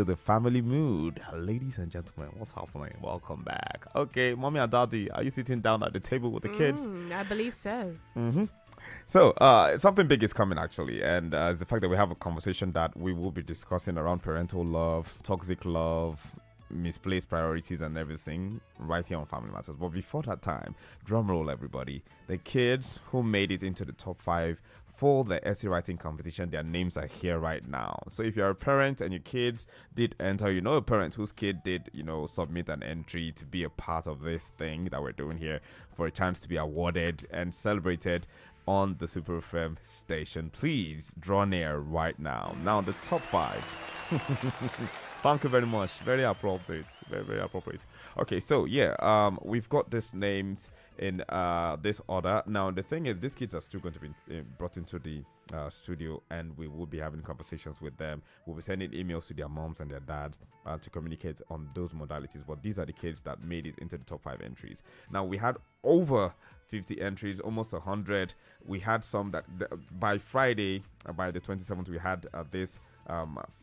the family mood. Ladies and gentlemen, what's happening? Welcome back. Okay, mommy and daddy, are you sitting down at the table with the kids? I believe so. So, something big is coming actually, and it's the fact that we have a conversation that we will be discussing around parental love, toxic love, misplaced priorities, and everything right here on Family Matters. But before that time, drum roll, everybody. The kids who made it into the top 5 for the essay writing competition, their names are here right now. So if you're a parent and your kids did enter, you know a parent whose kid did, submit an entry to be a part of this thing that we're doing here for a chance to be awarded and celebrated on the Super FM station, please draw near right now. Now, the top 5. Thank you very much. Very appropriate. Very, very appropriate. Okay, so yeah, we've got these names in this order. Now, the thing is, these kids are still going to be brought into the studio, and we will be having conversations with them. We'll be sending emails to their moms and their dads to communicate on those modalities. But these are the kids that made it into the top 5 entries. Now, we had over 50 entries, almost 100. We had some that by Friday, by the 27th, we had this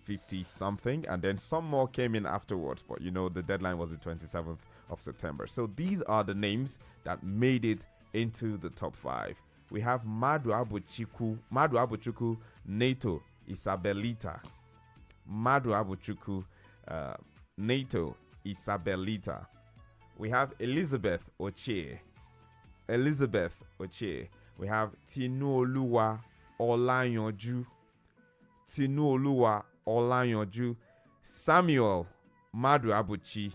50 something, and then some more came in afterwards, but the deadline was the 27th of September. So these are the names that made it into the top 5. We have Madu Abuchuku, Nato Isabelita. Madu Abuchuku, Nato Isabelita. We have Elizabeth Oche. We have Tinuoluwa Olayanju. Samuel Madu Abuchi,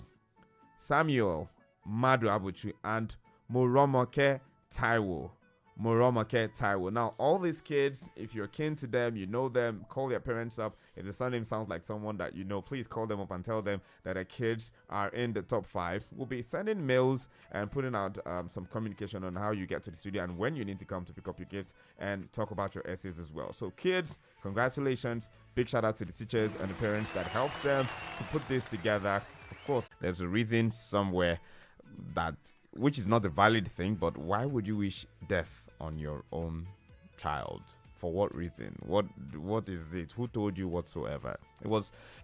and Moromoke Taiwo. Now, all these kids, if you're kin to them, you know them, call their parents up. If the surname sounds like someone that you know, please call them up and tell them that their kids are in the top 5. We'll be sending mails and putting out some communication on how you get to the studio and when you need to come to pick up your gifts and talk about your essays as well. So kids, congratulations. Big shout out to the teachers and the parents that helped them to put this together. Of course, there's a reason somewhere which is not a valid thing, but why would you wish death on your own child? For what reason? What is it? Who told you whatsoever?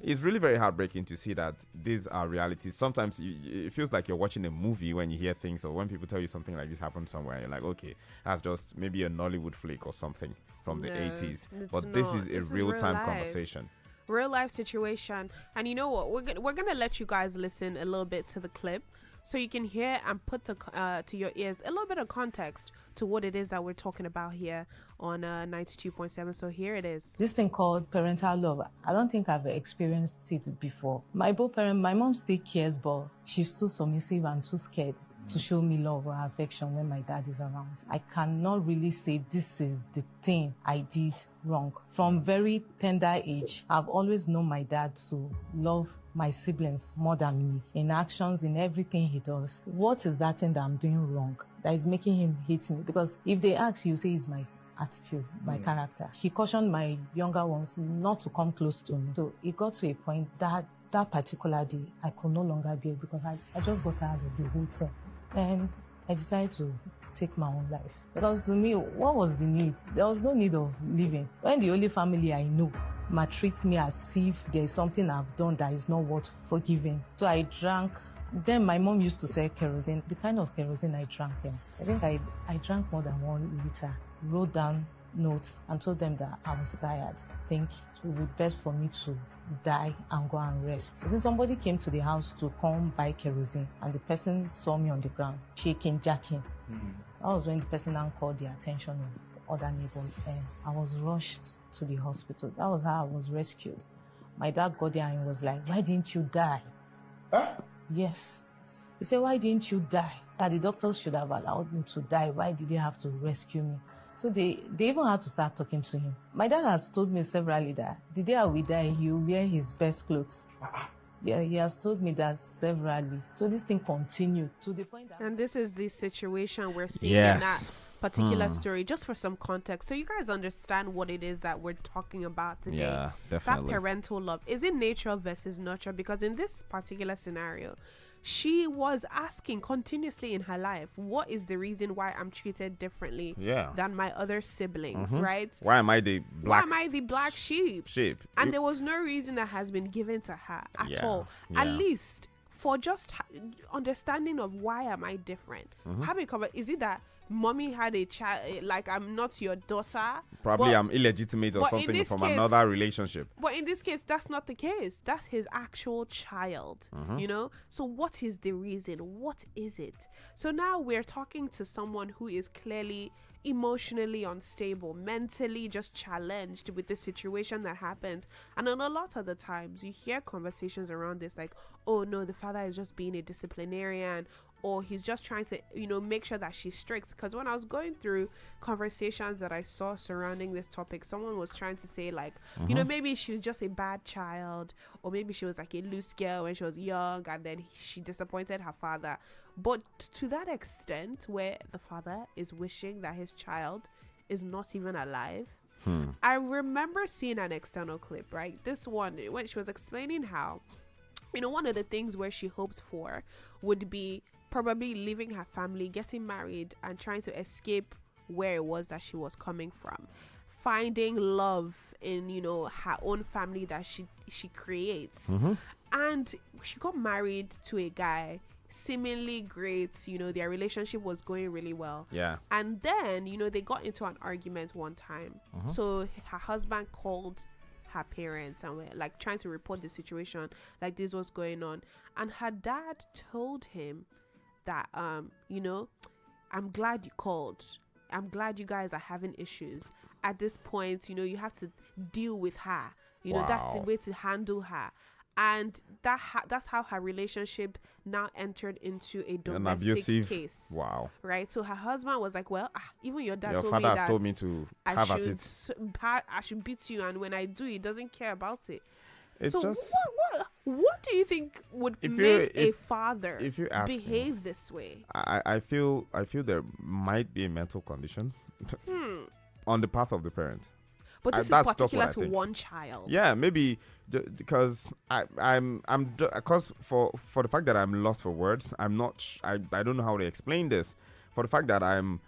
It's really very heartbreaking to see that these are realities. Sometimes it feels like you're watching a movie when you hear things, or when people tell you something like this happened somewhere, you're like, okay, that's just maybe a Nollywood flick or something from the 80s. But this is a real-time conversation. Real life situation. And you know what? We're gonna let you guys listen a little bit to the clip, so you can hear and put to your ears a little bit of context to what it is that we're talking about here on 92.7. So here it is. This thing called parental love, I don't think I've experienced it before. My mom still cares, but she's too submissive and too scared to show me love or affection when my dad is around. I cannot really say this is the thing I did wrong. From very tender age, I've always known my dad to love my siblings more than me, in actions, in everything he does. What is that thing that I'm doing wrong that is making him hate me? Because if they ask, you say it's my attitude, my character. He cautioned my younger ones not to come close to me. So it got to a point that particular day, I could no longer be, because I just got tired of the whole thing. And I decided to take my own life. Because to me, what was the need? There was no need of living. When the only family I know maltreats me as if there is something I've done that is not worth forgiving. So I drank. Then my mom used to sell kerosene. The kind of kerosene I drank, I think I drank more than 1 liter. Wrote down notes and told them that I was tired. I think it would be best for me to die and go and rest. Then somebody came to the house to come buy kerosene, and the person saw me on the ground, shaking, jacking. That was when the person now called the attention of other neighbors, and I was rushed to the hospital. That was how I was rescued. My dad got there and was like, "Why didn't you die?" Huh? Yes. He said, "Why didn't you die? That the doctors should have allowed me to die. Why did they have to rescue me?" So they even had to start talking to him. My dad has told me severally that the day I will die, he will wear his best clothes. Yeah, he has told me that severally. So this thing continued to the point that... And this is the situation we're seeing in that particular story, just for some context, so you guys understand what it is that we're talking about today. Yeah, definitely. That parental love, is it nature versus nurture? Because in this particular scenario, she was asking continuously in her life, what is the reason why I'm treated differently than my other siblings, right? Why am I the black sheep? And there was no reason that has been given to her at all. At least for just understanding of why am I different. Having covered, is it that mommy had a child, like I'm not your daughter? Probably I'm illegitimate or something from another relationship. But in this case, that's not the case. That's his actual child, you know? So what is the reason? What is it? So now we're talking to someone who is clearly emotionally unstable, mentally just challenged with the situation that happened. And then a lot of the times you hear conversations around this like, oh no, the father is just being a disciplinarian, or he's just trying to, you know, make sure that she's strict. Because when I was going through conversations that I saw surrounding this topic, someone was trying to say like, you know, maybe she was just a bad child, or maybe she was like a loose girl when she was young and then she disappointed her father. But to that extent where the father is wishing that his child is not even alive. I remember seeing an external clip, right? This one, when she was explaining how, you know, one of the things where she hoped for would be probably leaving her family, getting married, and trying to escape where it was that she was coming from, finding love in, you know, her own family that she creates. And she got married to a guy, seemingly great, you know, their relationship was going really well. And then, you know, they got into an argument one time. So her husband called her parents and were like trying to report the situation, like this was going on. And her dad told him that, you know, I'm glad you called. I'm glad you guys are having issues. At this point, you know, you have to deal with her. You know, that's the way to handle her. And that's how her relationship now entered into a domestic case. Right? So her husband was like, well, even your dad told me that told me to have at it. I should beat you, and when I do, he doesn't care about it. It's so just what do you think would make a father behave this way? I feel there might be a mental condition on the part of the parent. But this is particular to one child. Yeah, maybe because because for the fact that I'm lost for words, I don't know how to explain this. For the fact that I'm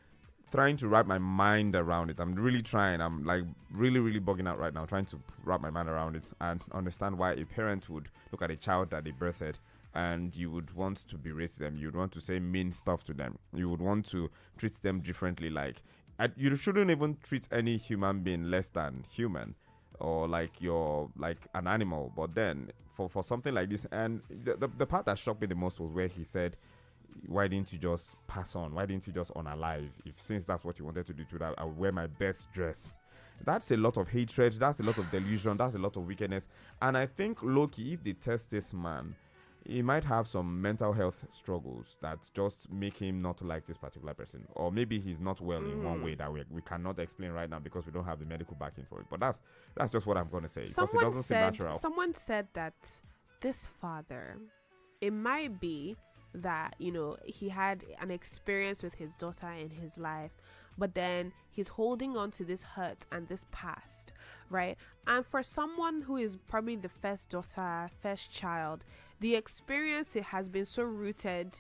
trying to wrap my mind around it, I'm really trying. I'm like really bugging out right now, trying to wrap my mind around it and understand why a parent would look at a child that they birthed and you would want to berate them. You'd want to say mean stuff to them. You would want to treat them differently. Like, you shouldn't even treat any human being less than human, or like you're like an animal. But then for something like this, and the part that shocked me the most was where he said, why didn't you just pass on? Why didn't you just unalive? Since that's what you wanted to do to that, I would wear my best dress. That's a lot of hatred. That's a lot of delusion. That's a lot of wickedness. And I think low-key, if they test this man, he might have some mental health struggles that just make him not like this particular person, or maybe he's not well in one way that we cannot explain right now because we don't have the medical backing for it. But that's just what I'm going to say, because it doesn't seem natural. Someone said that this father, it might be that, you know, he had an experience with his daughter in his life, but then he's holding on to this hurt and this past, right? And for someone who is probably the first daughter, first child, the experience, it has been so rooted.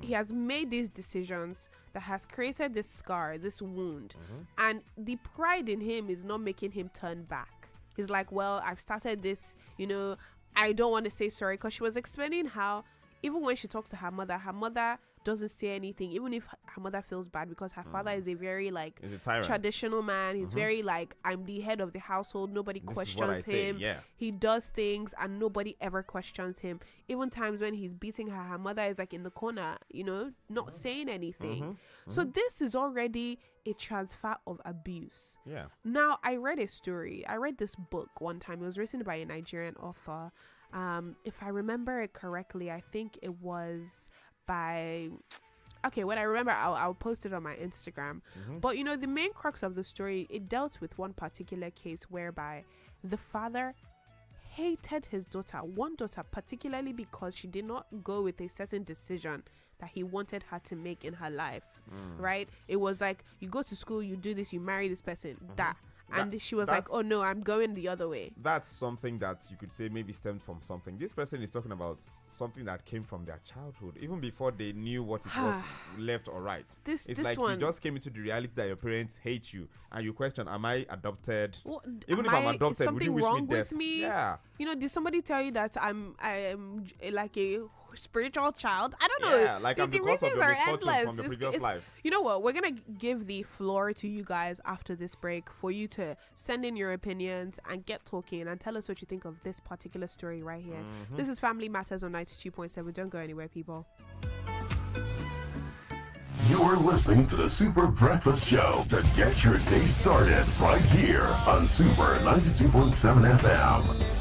He has made these decisions that has created this scar, this wound, and the pride in him is not making him turn back. He's like, well, I've started this, you know, I don't want to say sorry, because she was explaining how even when she talks to her mother doesn't say anything, even if her mother feels bad, because her father is a very like traditional man. He's very like, I'm the head of the household, nobody questions him. He does things and nobody ever questions him. Even times when he's beating her mother is like in the corner, you know, not saying anything. So this is already a transfer of abuse. Now, I read this book one time. It was written by a Nigerian author. If I remember it correctly, I think it was when I remember, I'll post it on my Instagram. But you know, the main crux of the story, it dealt with one particular case whereby the father hated his one daughter particularly because she did not go with a certain decision that he wanted her to make in her life, right? It was like, you go to school, you do this, you marry this person, that. and she was like, oh no, I'm going the other way. That's something that you could say maybe stemmed from something. This person is talking about something that came from their childhood, even before they knew what it was, left or right. It's like you just came into the reality that your parents hate you, and you question, am I adopted? Well, even if I'm adopted, would you wish me death? Yeah. You know, did somebody tell you that I am like a spiritual child? I don't know. Yeah, like I'm the cause of your misfortune from the previous life. You know what? We're gonna give the floor to you guys after this break for you to send in your opinions and get talking and tell us what you think of this particular story right here. This is Family Matters on 92.7. Don't go anywhere, people. You're listening to the Super Breakfast Show that gets your day started right here on Super 92.7 FM.